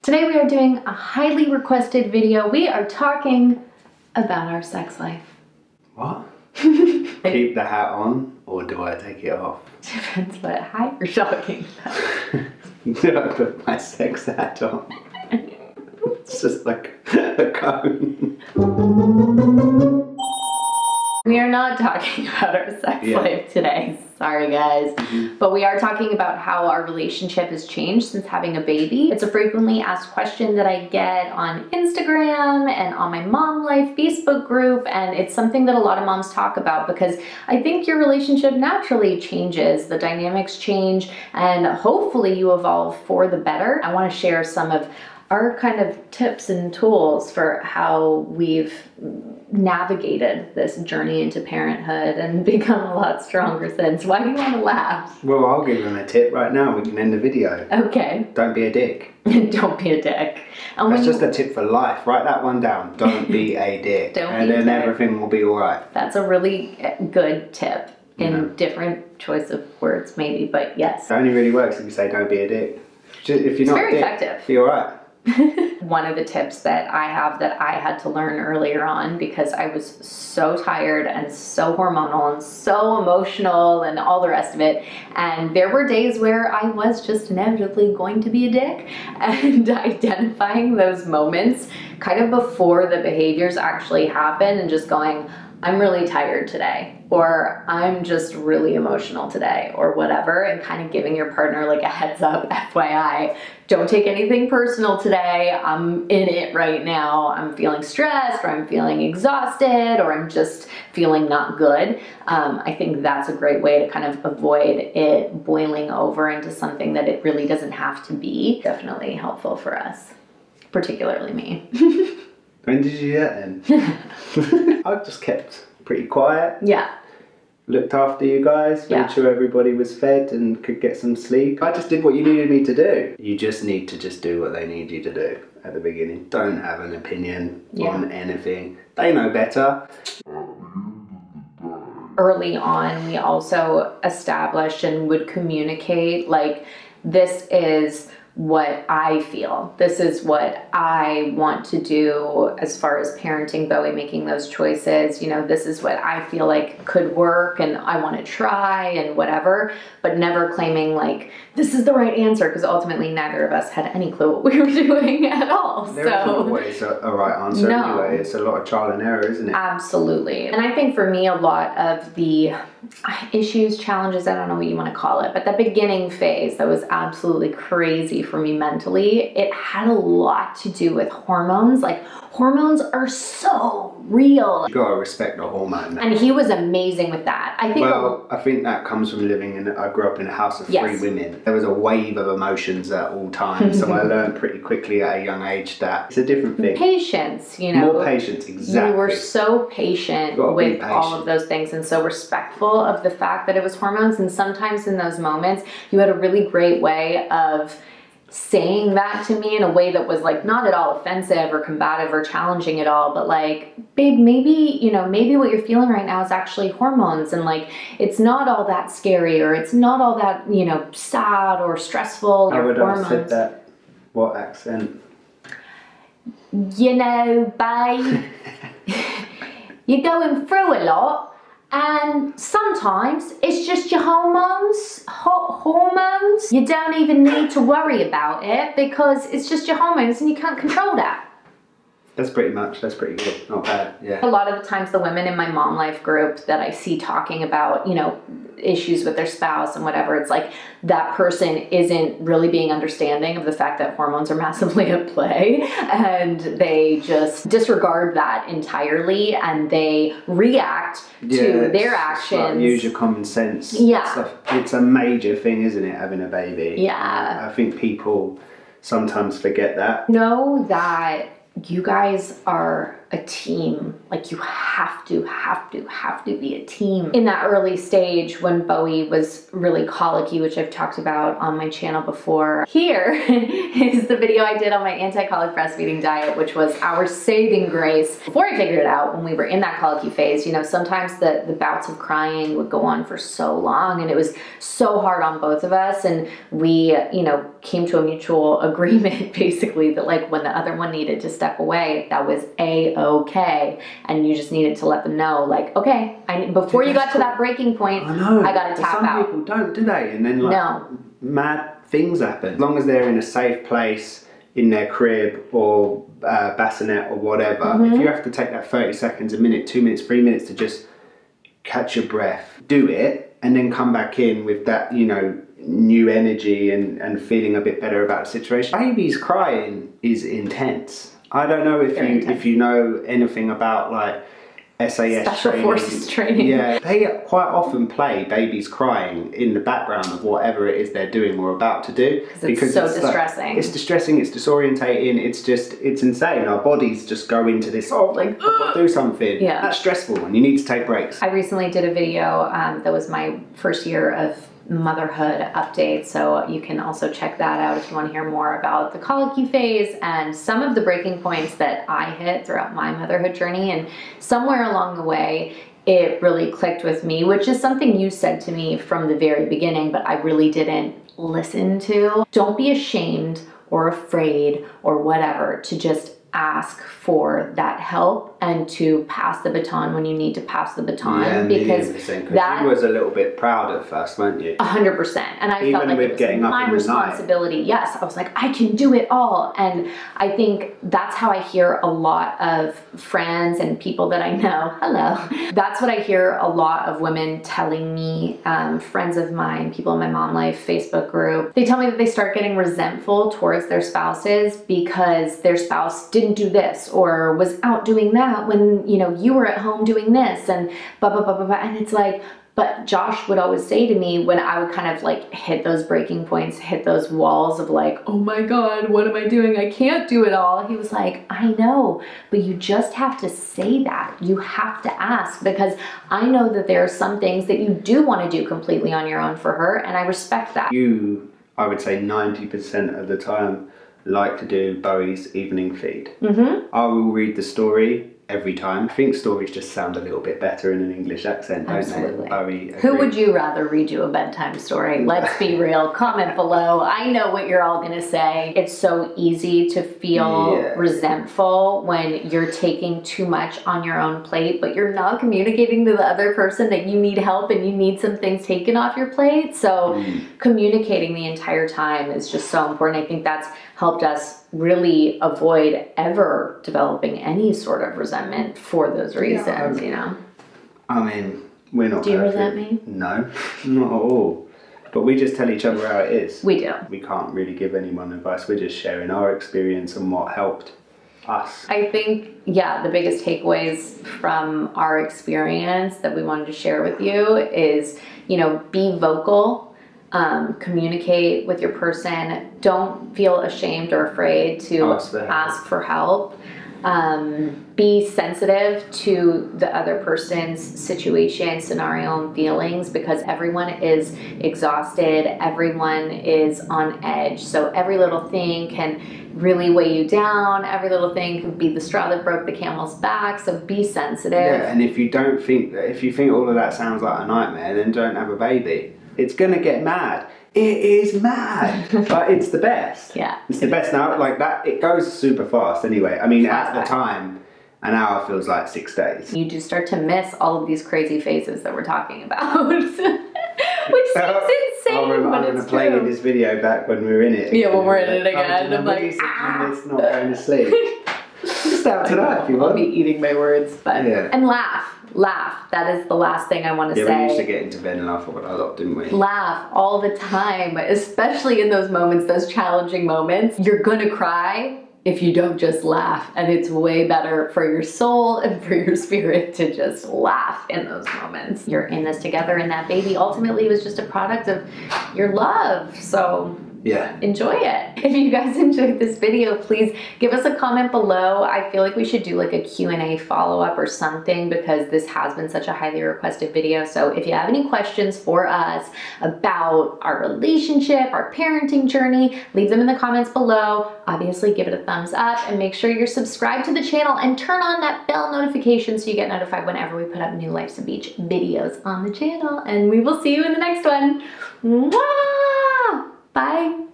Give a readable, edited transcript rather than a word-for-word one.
Today we are doing a highly requested video. We are talking about our sex life. What? Keep the hat on, or do I take it off? Depends what hat you're talking about. Do I put my sex hat on? It's just like a cone. We are not talking about our sex life today. Sorry guys. But we are talking about how our relationship has changed since having a baby. It's a frequently asked question that I get on Instagram and on my Mom Life Facebook group, and it's something that a lot of moms talk about because I think your relationship naturally changes, the dynamics change, and hopefully you evolve for the better. I want to share some of our kind of tips and tools for how we've navigated this journey into parenthood and become a lot stronger since. Why do you want to laugh? Well, I'll give them a tip right now. We can end the video. Okay. Don't be a dick. Don't be a dick. And that's just a tip for life. Write that one down. Don't be a dick. And then everything will be all right. That's a really good tip in different choice of words maybe, but yes. It only really works if you say don't be a dick. If you're not very a dick, effective. be all right. One of the tips that I have that I had to learn earlier on because I was so tired and so hormonal and so emotional and all the rest of it, and there were days where I was just inevitably going to be a dick, and identifying those moments kind of before the behaviors actually happen and just going, I'm really tired today, or I'm just really emotional today, or whatever, and kind of giving your partner like a heads up, FYI, don't take anything personal today, I'm in it right now, I'm feeling stressed, or I'm feeling exhausted, or I'm just feeling not good. I think that's a great way to kind of avoid it boiling over into something that it really doesn't have to be. Definitely helpful for us, particularly me. When did you do that then? I just kept pretty quiet. Yeah. Looked after you guys, made sure everybody was fed and could get some sleep. I just did what you needed me to do. You just need to just do what they need you to do at the beginning. Don't have an opinion on anything. They know better. Early on, we also established and would communicate like, this is what I feel. This is what I want to do as far as parenting Bowie, making those choices. You know, this is what I feel like could work and I want to try and whatever, but never claiming like, this is the right answer, because ultimately neither of us had any clue what we were doing at all. There isn't always a right answer anyway. It's a lot of trial and error, isn't it? Absolutely. And I think for me, a lot of the issues, challenges, I don't know what you want to call it, but the beginning phase that was absolutely crazy for me mentally, it had a lot to do with hormones. Like, hormones are so real. You gotta respect the hormone. And he was amazing with that. I think. Well, I think that comes from living in. I grew up in a house of 3 women. There was a wave of emotions at all times, so I learned pretty quickly at a young age that it's a different thing. Patience, you know. More patience, exactly. You were so patient with all of those things, and so respectful of the fact that it was hormones. And sometimes in those moments, you had a really great way of saying that to me in a way that was like not at all offensive or combative or challenging at all, but like, babe, maybe, you know, maybe what you're feeling right now is actually hormones, and like, it's not all that scary, or it's not all that, you know, sad or stressful. How would I have said that? What accent? You know, babe, you're going through a lot, and sometimes it's just your hormones. Hormones. You don't even need to worry about it because it's just your hormones and you can't control that. That's pretty good. Not bad, yeah. A lot of the times the women in my Mom Life group that I see talking about, you know, issues with their spouse and whatever, it's like that person isn't really being understanding of the fact that hormones are massively at play, and they just disregard that entirely and they react to their actions. Like, use your common sense. Yeah. It's a major thing, isn't it, having a baby? Yeah. I think people sometimes forget that. Know that you guys are a team. Like you have to be a team. In that early stage when Bowie was really colicky, which I've talked about on my channel before, here is the video I did on my anti-colic breastfeeding diet, which was our saving grace. Before I figured it out, when we were in that colicky phase, you know, sometimes the bouts of crying would go on for so long, and it was so hard on both of us, and we, you know, came to a mutual agreement basically that like when the other one needed to step away, that was a-okay, and you just needed to let them know, like, okay, before you got to that breaking point, I gotta tap out. Some people don't, do they? And then like mad things happen. As long as they're in a safe place in their crib or bassinet or whatever, if you have to take that 30 seconds, a minute, 2 minutes, 3 minutes to just catch your breath, do it, and then come back in with that, you know, new energy and feeling a bit better about the situation. Babies crying is intense. I don't know if you know anything about like SAS Special Forces training. Yeah, they quite often play babies crying in the background of whatever it is they're doing or about to do. Because it's so distressing. Like, it's distressing, it's disorientating, it's insane. Our bodies just go into this, oh, like, I've got to do something. Yeah. That's stressful and you need to take breaks. I recently did a video that was my first year of motherhood update, so you can also check that out if you want to hear more about the colicky phase and some of the breaking points that I hit throughout my motherhood journey. And somewhere along the way it really clicked with me, which is something you said to me from the very beginning, but I really didn't listen to. Don't be ashamed or afraid or whatever to just ask for that help and to pass the baton when you need to pass the baton, because that was a little bit proud at first, weren't you? 100%. And I felt like it was my responsibility. Yes, I was like, I can do it all. And I think that's how I hear a lot of friends and people that I know. Hello. That's what I hear a lot of women telling me, friends of mine, people in my MOMLIFE Facebook group. They tell me that they start getting resentful towards their spouses because their spouse didn't do this or was out doing that when, you know, you were at home doing this and blah, blah, blah, blah, blah. And it's like, but Josh would always say to me when I would kind of like hit those breaking points, hit those walls of like, oh my God, what am I doing? I can't do it all. He was like, I know, but you just have to say that. You have to ask, because I know that there are some things that you do want to do completely on your own for her, and I respect that. You, I would say 90% of the time, like to do Bowie's evening feed. I will read the story every time. I think stories just sound a little bit better in an English accent, don't they? Bowie, who would you rather read you a bedtime story? Let's be real. Comment below. I know what you're all gonna say. It's so easy to feel resentful when you're taking too much on your own plate, but you're not communicating to the other person that you need help and you need some things taken off your plate. So communicating the entire time is just so important. I think that's helped us really avoid ever developing any sort of resentment for those reasons, you know? I mean, we're not Do you resent me? No, not at all. But we just tell each other how it is. We do. We can't really give anyone advice. We're just sharing our experience and what helped us. I think, yeah, the biggest takeaways from our experience that we wanted to share with you is, you know, be vocal. Communicate with your person. Don't feel ashamed or afraid to ask for help. Be sensitive to the other person's situation, scenario, and feelings, because everyone is exhausted. Everyone is on edge. So every little thing can really weigh you down. Every little thing can be the straw that broke the camel's back. So be sensitive. Yeah, and if you think all of that sounds like a nightmare, then don't have a baby. It's gonna get mad. It is mad, but it's the best. Yeah, it's the best now. Like that, it goes super fast. Anyway, I mean, at the time, an hour feels like 6 days. You do start to miss all of these crazy phases that we're talking about, which seems insane. I'm gonna play you this video back when we were in it. Yeah, when we're in it again. I'm like, it's not going to sleep. Just out tonight if you want. I'll be eating my words, but and laugh. That is the last thing I want to say. Yeah, we used to get into bed and laugh a lot, didn't we? Laugh all the time, especially in those moments, those challenging moments. You're gonna cry if you don't just laugh, and it's way better for your soul and for your spirit to just laugh in those moments. You're in this together, and that baby ultimately was just a product of your love. So Yeah. Enjoy it. If you guys enjoyed this video, please give us a comment below. I feel like we should do like a Q&A follow-up or something because this has been such a highly requested video. So if you have any questions for us about our relationship, our parenting journey, leave them in the comments below. Obviously, give it a thumbs up and make sure you're subscribed to the channel and turn on that bell notification so you get notified whenever we put up new Life's a Beech videos on the channel. And we will see you in the next one. Mwah! Bye.